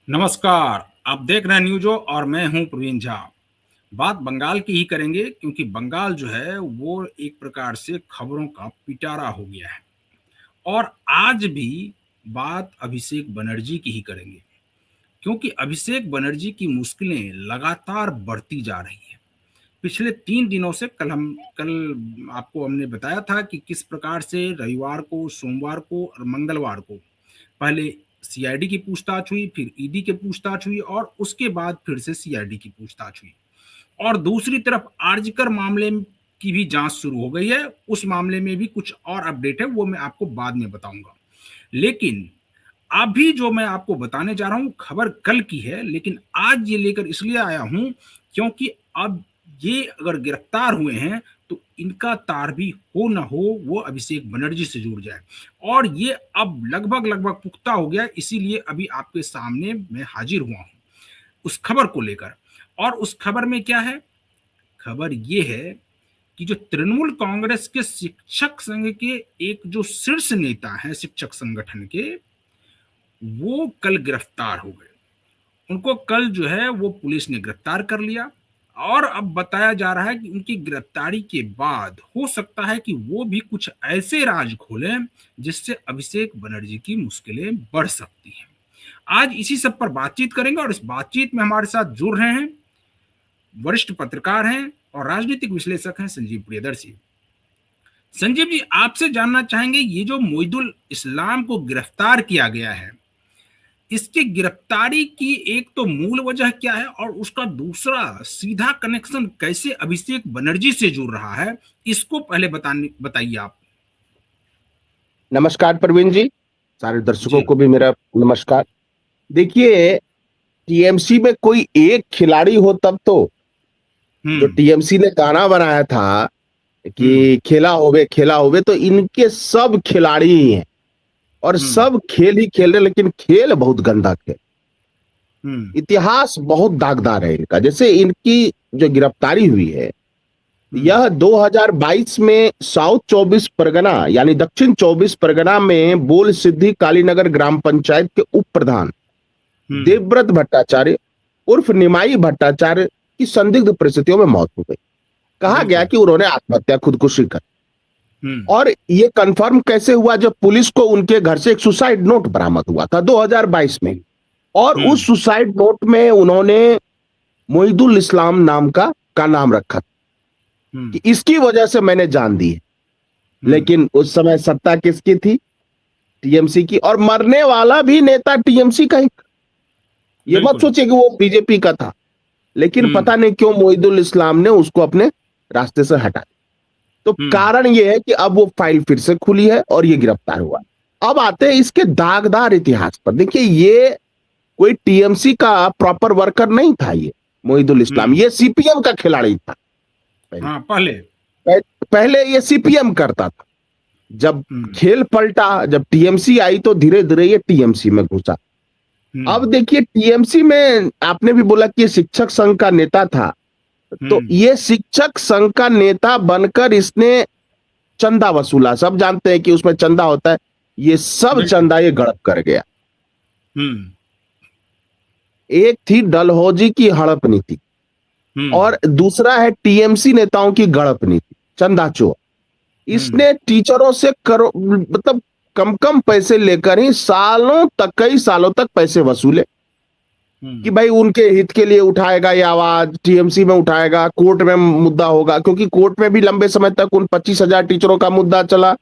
नमस्कार। आप देख रहे हैं न्यूज़ो और मैं हूं प्रवीण झा। बात बंगाल की ही करेंगे क्योंकि बंगाल जो है वो एक प्रकार से खबरों का पिटारा हो गया है। और आज भी बात अभिषेक बनर्जी की ही करेंगे क्योंकि अभिषेक बनर्जी की मुश्किलें लगातार बढ़ती जा रही हैं। पिछले 3 दिनों से कल आपको हमने बताया था कि किस प्रकार से रविवार को, सोमवार को और मंगलवार को पहले सीआईडी की पूछताछ हुई, फिर ईडी की पूछताछ हुई और उसके बाद फिर से सीआईडी की पूछताछ हुई। और दूसरी तरफ आरजीकर मामले की भी जांच शुरू हो गई है। उस मामले में भी कुछ और अपडेट है, वो मैं आपको बाद में बताऊंगा। लेकिन अभी जो मैं आपको बताने जा रहा हूं खबर कल की है, लेकिन आज ये लेकर इसलिए आया हूं क्योंकि अब ये अगर गिरफ्तार हुए हैं तो इनका तार भी हो ना हो वो अभिषेक बनर्जी से जुड़ जाए। और ये अब लगभग लगभग पुख्ता हो गया, इसीलिए अभी आपके सामने मैं हाजिर हुआ हूं उस खबर को लेकर। और उस खबर में क्या है? खबर ये है कि जो तृणमूल कांग्रेस के शिक्षक संघ के एक जो शीर्ष नेता हैं शिक्षक संगठन के, वो कल गिरफ्तार हो गए। उनको कल जो है वो पुलिस ने गिरफ्तार कर लिया। और अब बताया जा रहा है कि उनकी गिरफ्तारी के बाद हो सकता है कि वो भी कुछ ऐसे राज खोलें जिससे अभिषेक बनर्जी की मुश्किलें बढ़ सकती हैं। आज इसी सब पर बातचीत करेंगे और इस बातचीत में हमारे साथ जुड़ रहे हैं वरिष्ठ पत्रकार हैं और राजनीतिक विश्लेषक हैं संजीव प्रियदर्शी। संजीव जी, आपसे जानना चाहेंगे ये जो मोइदुल इस्लाम को गिरफ्तार किया गया है, इसकी गिरफ्तारी की एक तो मूल वजह क्या है और उसका दूसरा सीधा कनेक्शन कैसे अभिषेक बनर्जी से जुड़ रहा है, इसको पहले बताइए आप। नमस्कार प्रवीण जी, सारे दर्शकों को भी मेरा नमस्कार। देखिए, टीएमसी में कोई एक खिलाड़ी हो तब तो, जो टीएमसी ने गाना बनाया था कि खेला होवे, तो इनके सब खिलाड़ी ही हैं और सब खेल ही खेल रहे, लेकिन खेल बहुत गंदा खेल। इतिहास बहुत दागदार है इनका। जैसे इनकी जो गिरफ्तारी हुई है यह 2022 में साउथ 24 परगना यानी दक्षिण 24 परगना में बोल सिद्धि कालीनगर ग्राम पंचायत के उप प्रधान देवव्रत भट्टाचार्य उर्फ निमाई भट्टाचार्य की संदिग्ध परिस्थितियों में मौत हो गई। कहा गया कि उन्होंने आत्महत्या खुदकुशी कर। और ये कंफर्म कैसे हुआ? जब पुलिस को उनके घर से एक सुसाइड नोट बरामद हुआ था 2022 में, और उस सुसाइड नोट में उन्होंने मोइदुल इस्लाम नाम का नाम रखा कि इसकी वजह से मैंने जान दी है। लेकिन उस समय सत्ता किसकी थी? टीएमसी की। और मरने वाला भी नेता टीएमसी का ही। ये मत सोचिए कि वो बीजेपी का था, लेकिन पता नहीं क्यों मोइदुल इस्लाम ने उसको अपने रास्ते से हटा दिया। तो कारण ये है कि अब वो फाइल फिर से खुली है और ये गिरफ्तार हुआ। अब आते हैं इसके दागदार इतिहास पर। देखिए, ये कोई टीएमसी का प्रॉपर वर्कर नहीं था। ये मोइदुल इस्लाम ये सीपीएम का खिलाड़ी था। पहले ये सीपीएम करता था। जब खेल पलटा, जब टीएमसी आई तो धीरे धीरे ये टीएमसी में घुसा। अब देखिए, टीएमसी में आपने भी बोला कि शिक्षक संघ का नेता था, तो ये शिक्षक संघ का नेता बनकर इसने चंदा वसूला। सब जानते हैं कि उसमें चंदा होता है। ये सब चंदा ये गड़प कर गया। एक थी डलहौजी की हड़प नीति और दूसरा है टीएमसी नेताओं की गड़प नीति, चंदा चोर। इसने टीचरों से मतलब कम पैसे लेकर ही कई सालों तक पैसे वसूले कि भाई उनके हित के लिए उठाएगा ये आवाज, टीएमसी में उठाएगा, कोर्ट में मुद्दा होगा। क्योंकि कोर्ट में भी लंबे समय तक उन 25,000 टीचरों का मुद्दा चला।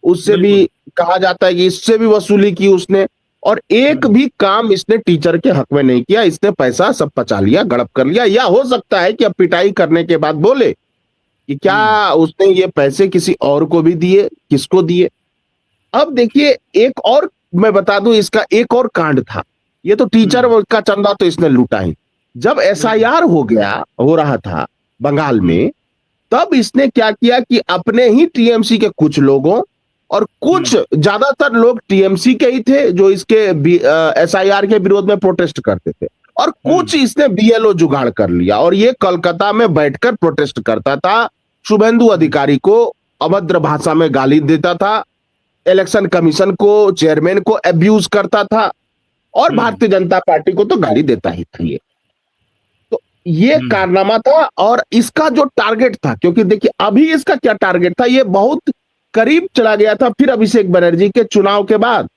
उससे भी कहा जाता है कि इससे भी वसूली की उसने, और एक भी काम इसने टीचर के हक में नहीं किया। इसने पैसा सब पचा लिया, गड़प कर लिया। या हो सकता है कि अब पिटाई करने के बाद बोले कि क्या उसने ये पैसे किसी और को भी दिए, किसको दिए। अब देखिए, एक और मैं बता दूं, इसका एक और कांड था। ये तो टीचर का चंदा तो इसने लूटा ही। जब एसआईआर हो रहा था बंगाल में, तब इसने क्या किया कि अपने ही टीएमसी के कुछ लोगों, और कुछ ज्यादातर लोग टीएमसी के ही थे जो इसके एसआईआर के विरोध में प्रोटेस्ट करते थे, और कुछ इसने बीएलओ जुगाड़ कर लिया और ये कलकत्ता में बैठकर प्रोटेस्ट करता था। शुभेंदु अधिकारी को अभद्र भाषा में गाली देता था, इलेक्शन कमीशन को, चेयरमैन को अब्यूज करता था। और भारतीय जनता पार्टी को तो गाली देता ही था ये हम्म कारनामा था। और इसका जो टारगेट था, क्योंकि देखिए अभी इसका क्या टारगेट था, ये बहुत करीब चला गया था फिर अभिषेक बनर्जी के चुनाव के बाद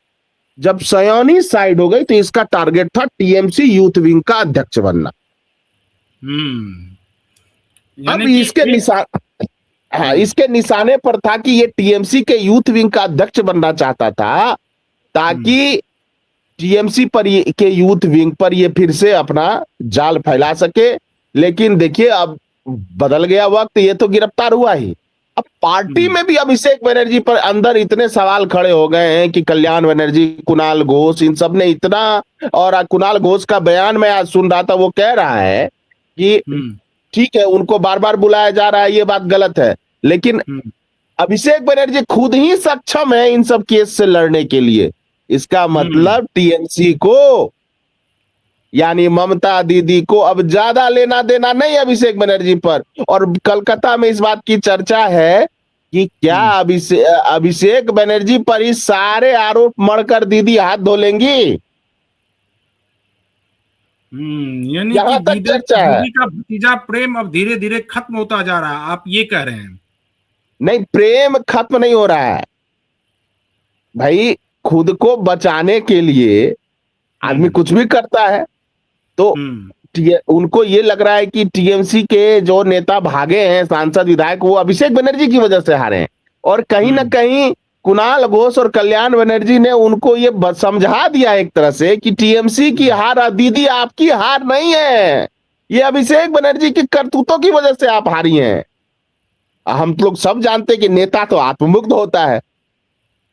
जब सयोनी साइड हो गई तो इसका टारगेट था टीएमसी यूथ विंग का अध्यक्ष बनना। हम्म अब यानी कि इसके एक निशान, हाँ, हम्म इसके निशाने पर था कि ये टीएमसी के यूथ विंग का अध्यक्ष बनना चाहता था हम्म ताकि टीएमसी पर के यूथ विंग पर ये फिर से अपना जाल फैला सके। लेकिन देखिए अब बदल गया वक्त, ये तो गिरफ्तार हुआ ही। अब पार्टी हम्म में भी अभिषेक बनर्जी पर अंदर इतने सवाल खड़े हो गए हैं कि कल्याण बनर्जी, कुणाल घोष, इन सब ने इतना, और कुणाल घोष का बयान मैं आज सुन रहा था, वो कह रहा है कि हम्म ठीक है उनको बार बार बुलाया जा रहा है, ये बात गलत है, लेकिन हम्म अभिषेक बनर्जी खुद ही सक्षम है इन सब केस से लड़ने के लिए। इसका हम्म मतलब टीएमसी को, यानी ममता दीदी को अब ज्यादा लेना देना नहीं अभिषेक बनर्जी पर। और कलकत्ता में इस बात की चर्चा है कि क्या हम्म अभिषेक बनर्जी पर इस सारे आरोप मढ़कर दीदी हाथ धो लेंगी, यानी कि यहां तक दीदी चर्चा है। दीदी का भतीजा प्रेम अब धीरे धीरे खत्म होता जा रहा है, आप ये कह रहे हैं? नहीं, प्रेम खत्म नहीं हो रहा है भाई। खुद को बचाने के लिए आदमी हम्म कुछ भी करता है। तो हम्म उनको ये लग रहा है कि टीएमसी के जो नेता भागे हैं, सांसद विधायक, वो अभिषेक बनर्जी की वजह से हारे हैं। और कहीं ना हम्म कहीं कुणाल घोष और कल्याण बनर्जी ने उनको ये समझा दिया एक तरह से कि टीएमसी की हम्म हार, दीदी आपकी हार नहीं है, ये अभिषेक बनर्जी की करतूतों की वजह से आप हारी हैं। हम लोग सब जानते हैं कि नेता तो आत्ममुग्ध होता है,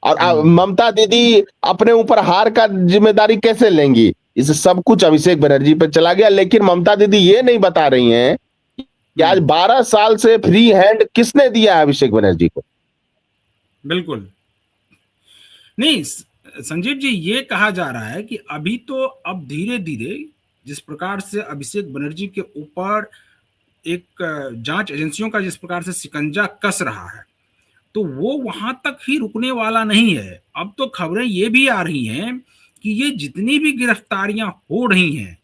और हम्म ममता दीदी अपने ऊपर हार का जिम्मेदारी कैसे लेंगी, इस सब कुछ अभिषेक बनर्जी पे चला गया। लेकिन ममता दीदी ये नहीं बता रही हैं कि आज हम्म, 12 साल से फ्री हैंड किसने दिया है अभिषेक बनर्जी को। बिल्कुल नहीं। संजीव जी, ये कहा जा रहा है कि अभी तो अब धीरे धीरे जिस प्रकार से अभिषेक बनर्जी के ऊपर एक जांच एजेंसियों का जिस प्रकार से शिकंजा कस रहा है, तो वो वहां तक ही रुकने वाला नहीं है। अब तो खबरें ये भी आ रही हैं कि ये जितनी भी गिरफ्तारियां हो रही हैं,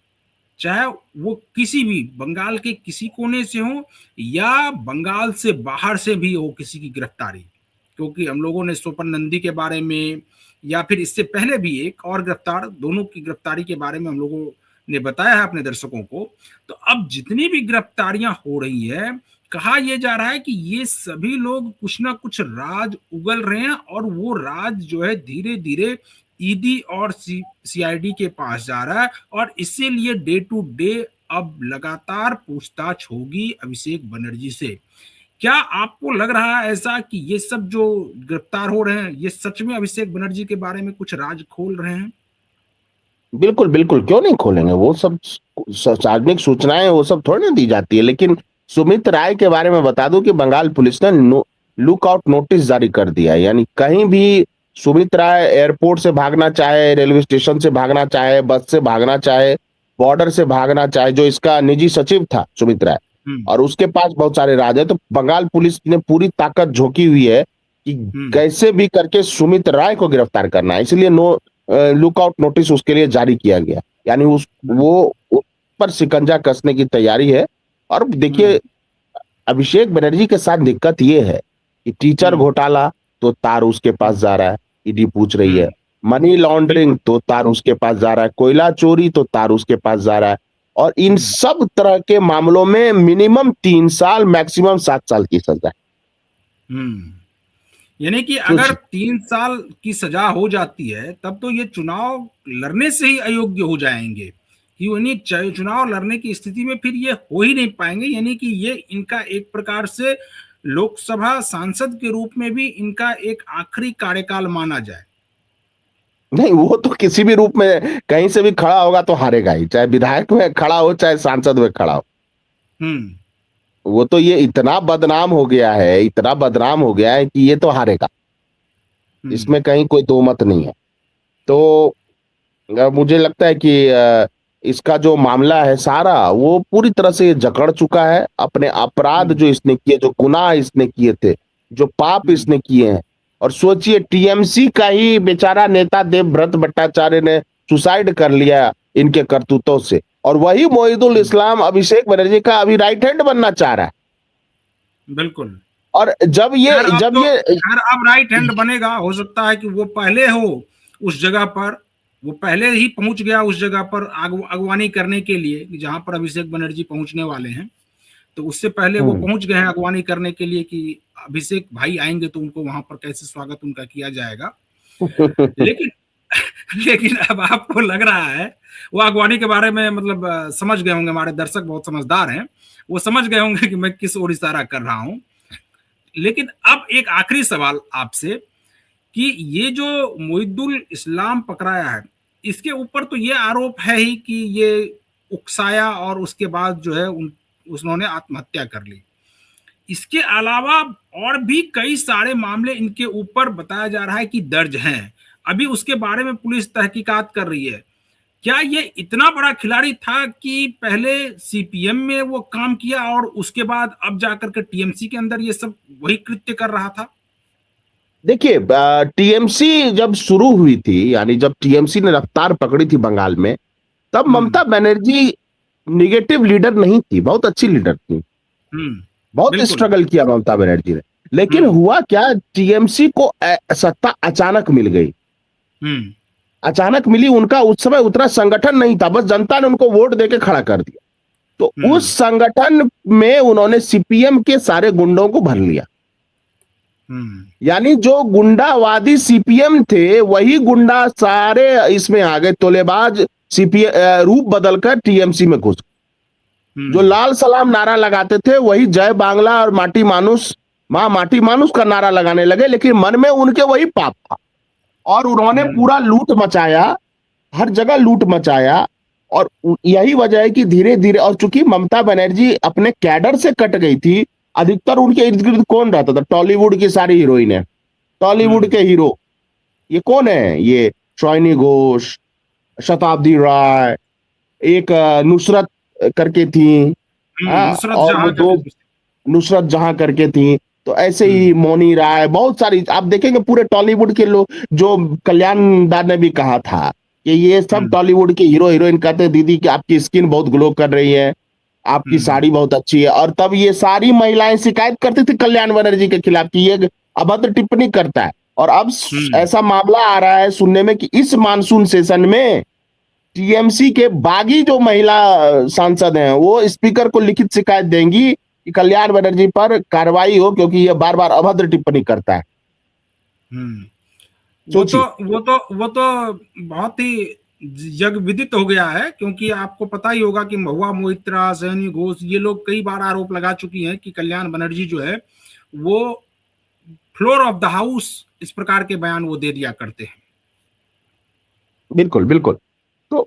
चाहे वो किसी भी बंगाल के किसी कोने से हो या बंगाल से बाहर से भी हो किसी की गिरफ्तारी, क्योंकि हम लोगों ने सोपन नंदी के बारे में या फिर इससे पहले भी एक और गिरफ्तार, दोनों की गिरफ्तारी के बारे में हम लोगों ने बताया है अपने दर्शकों को। तो अब जितनी भी गिरफ्तारियां हो रही है, कहा यह जा रहा है कि ये सभी लोग कुछ ना कुछ राज उगल रहे हैं, और वो राज जो है धीरे धीरे ईडी और सीआईडी के पास जा रहा है, और इसीलिए डे टू डे अब लगातार पूछताछ होगी अभिषेक बनर्जी से। क्या आपको लग रहा है ऐसा कि ये सब जो गिरफ्तार हो रहे हैं, ये सच में अभिषेक बनर्जी के बारे में कुछ राज खोल रहे हैं? बिल्कुल बिल्कुल, क्यों नहीं खोलेंगे, वो सब सार्वजनिक सूचनाएं वो सब थोड़ी ना दी जाती है। लेकिन सुमित राय के बारे में बता दूं कि बंगाल पुलिस ने लुकआउट नोटिस जारी कर दिया है। यानी कहीं भी सुमित राय एयरपोर्ट से भागना चाहे, रेलवे स्टेशन से भागना चाहे, बस से भागना चाहे, बॉर्डर से भागना चाहे, जो इसका निजी सचिव था सुमित राय, हम्म और उसके पास बहुत सारे राज है, तो बंगाल पुलिस ने पूरी ताकत झोंकी हुई है कि हम्म कैसे भी करके सुमित राय को गिरफ्तार करना है। इसलिए लुकआउट नोटिस उसके लिए जारी किया गया। यानी वो उस पर शिकंजा कसने की तैयारी है। और देखिए अभिषेक बनर्जी के साथ दिक्कत ये है कि टीचर हम्म घोटाला तो तार उसके पास जा रहा है, ईडी पूछ रही है। हम्म मनी लॉन्ड्रिंग बिल्कुल तो तार उसके पास जा रहा है, कोयला चोरी तो तार उसके पास जा रहा है। और इन हम्म सब तरह के मामलों में मिनिमम 3 साल, मैक्सिमम 7 साल की सजा है। हम्म यानी कि अगर सोचिए, 3 साल की सजा हो जाती है, तब तो ये चुनाव लड़ने से ही अयोग्य हो जाएंगे, कि यानी चुनाव लड़ने की स्थिति में फिर ये हो ही नहीं पाएंगे। यानी कि ये इनका एक प्रकार से लोकसभा सांसद के रूप में भी इनका एक आखिरी कार्यकाल माना जाए। नहीं वो तो किसी भी रूप में कहीं से भी खड़ा होगा तो हारेगा ही, चाहे विधायक में खड़ा हो चाहे सांसद में खड़ा हो। हम्म वो तो ये इतना बदनाम हो गया है, इतना बदनाम हो गया है कि ये तो हारेगा, हम्म इसमें कहीं कोई दो मत नहीं है। तो मुझे लगता है कि इसका जो मामला है सारा, वो पूरी तरह से जकड़ चुका है। अपने अपराध हम्म जो इसने किए, जो गुनाह इसने किए थे, जो पाप हम्म इसने किए हैं। और सोचिए टीएमसी का ही बेचारा नेता देवव्रत भट्टाचार्य ने सुसाइड कर लिया इनके करतूतों से। और वही मोहिदुल इस्लाम अभिषेक बनर्जी का अभी राइट हैंड बनना चाह रहा है। बिल्कुल। और जब ये खैर अब राइट हैंड बनेगा, हो सकता है कि वो पहले हो उस जगह पर, वो पहले ही पहुंच गया उस जगह पर अगवानी करने के लिए, जहां पर अभिषेक बनर्जी पहुंचने वाले हैं। तो उससे पहले वो पहुंच गए हैं अगवानी करने के लिए कि अभिषेक भाई आएंगे तो उनको वहां पर कैसे स्वागत उनका किया जाएगा। लेकिन लेकिन अब आपको लग रहा है, वो अगवानी के बारे में मतलब समझ गए होंगे, हमारे दर्शक बहुत समझदार हैं, वो समझ गए होंगे कि मैं किस ओर इशारा कर रहा हूं। लेकिन अब एक आखिरी सवाल आपसे कि ये जो मोहिदुल इस्लाम पकड़ाया है, इसके ऊपर तो ये आरोप है ही कि ये उकसाया और उसके बाद जो है उन्होंने आत्महत्या कर ली। इसके अलावा और भी कई सारे मामले इनके ऊपर बताया जा रहा है कि दर्ज हैं। अभी उसके बारे में पुलिस तहकीकात कर रही है। क्या ये इतना बड़ा खिलाड़ी था कि पहले सीपीएम में वो काम किया और उसके बाद अब जाकर के टीएमसी के अंदर ये सब वही कृत्य कर रहा था? देखिए, टीएमसी जब शुरू हुई थी, यानी जब टीएमसी ने रफ्तार पकड़ी थी बंगाल में, तब ममता बनर्जी निगेटिव लीडर नहीं थी, बहुत अच्छी लीडर थी। बहुत स्ट्रगल किया ममता बनर्जी ने। लेकिन हुआ क्या, टीएमसी को सत्ता अचानक मिल गई। अचानक मिली, उनका उस समय उतना संगठन नहीं था, बस जनता ने उनको वोट देके खड़ा कर दिया। तो उस संगठन में उन्होंने सीपीएम के सारे गुंडों को भर लिया। यानी जो गुंडावादी सीपीएम थे, वही गुंडा सारे इसमें आ गए, तोलेबाज सीपीएम रूप बदलकर टीएमसी में घुस। जो लाल सलाम नारा लगाते थे, वही जय बांग्ला और माटी मानुस, मां माटी मानुस का नारा लगाने लगे, लेकिन मन में उनके वही पाप था। और उन्होंने पूरा लूट मचाया, हर जगह लूट मचाया। और यही वजह है कि धीरे धीरे, और चूंकि ममता बनर्जी अपने कैडर से कट गई थी, अधिकतर उनके इर्द गिर्द कौन रहता था? टॉलीवुड की सारी हीरोइन है, टॉलीवुड के हीरो। ये कौन है? ये शॉइनी घोष, शताब्दी राय, एक नुसरत करके थी, और वो दो नुसरत जहां करके थी। तो ऐसे ही मोनी राय, बहुत सारी आप देखेंगे पूरे टॉलीवुड के लोग। जो कल्याण दार ने भी कहा था कि ये सब टॉलीवुड के हीरो हीरोइन कहते हैं, दीदी कि आपकी स्किन बहुत ग्लो कर रही है, आपकी साड़ी बहुत अच्छी है। और तब ये सारी महिलाएं शिकायत करती थी कल्याण बनर्जी के खिलाफ कि ये अभद्र टिप्पणी करता है। और अब ऐसा मामला आ रहा है सुनने में कि इस मानसून सेशन में टीएमसी के बागी जो महिला सांसद हैं, वो स्पीकर को लिखित शिकायत देंगी कि कल्याण बनर्जी पर कार्रवाई हो, क्योंकि ये बार बार अभद्र टिप्पणी करता है। वो तो बहुत ही जग विदित हो गया है, क्योंकि आपको पता ही होगा कि महुआ मोइत्रा, सैनी घोष, ये लोग कई बार आरोप लगा चुकी हैं कि कल्याण बनर्जी जो है वो फ्लोर ऑफ द हाउस इस प्रकार के बयान वो दे दिया करते हैं। बिल्कुल बिल्कुल। तो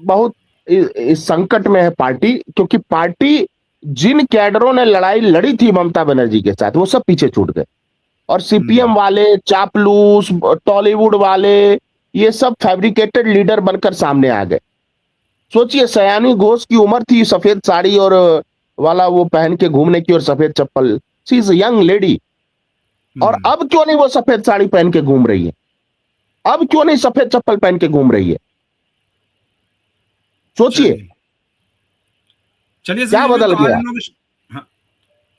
बहुत इस संकट में है पार्टी, क्योंकि पार्टी जिन कैडरों ने लड़ाई लड़ी थी ममता बनर्जी के साथ, वो सब पीछे छूट गए। और सीपीएम वाले, चापलूस, टॉलीवुड वाले, ये सब फैब्रिकेटेड लीडर बनकर सामने आ गए। सोचिए, सयानी घोष की उम्र थी सफेद साड़ी और वाला वो पहन के घूमने की, और सफेद चप्पल। She is young lady. और अब क्यों नहीं वो सफेद साड़ी पहन के घूम रही है? अब क्यों नहीं सफेद चप्पल पहन के घूम रही है? सोचिए चलिए क्या बदल गया।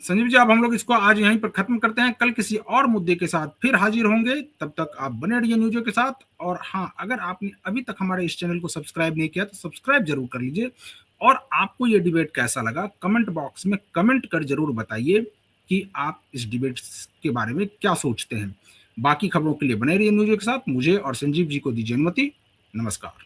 संजीव जी, अब हम लोग इसको आज यहीं पर खत्म करते हैं। कल किसी और मुद्दे के साथ फिर हाजिर होंगे। तब तक आप बने रहिए न्यूज़ों के साथ। और हाँ, अगर आपने अभी तक हमारे इस चैनल को सब्सक्राइब नहीं किया तो सब्सक्राइब जरूर कर लीजिए। और आपको ये डिबेट कैसा लगा, कमेंट बॉक्स में कमेंट कर जरूर बताइए कि आप इस डिबेट के बारे में क्या सोचते हैं। बाकी खबरों के लिए बने रहिए न्यूज़ों के साथ। मुझे और संजीव जी को दीजिए अनुमति। नमस्कार।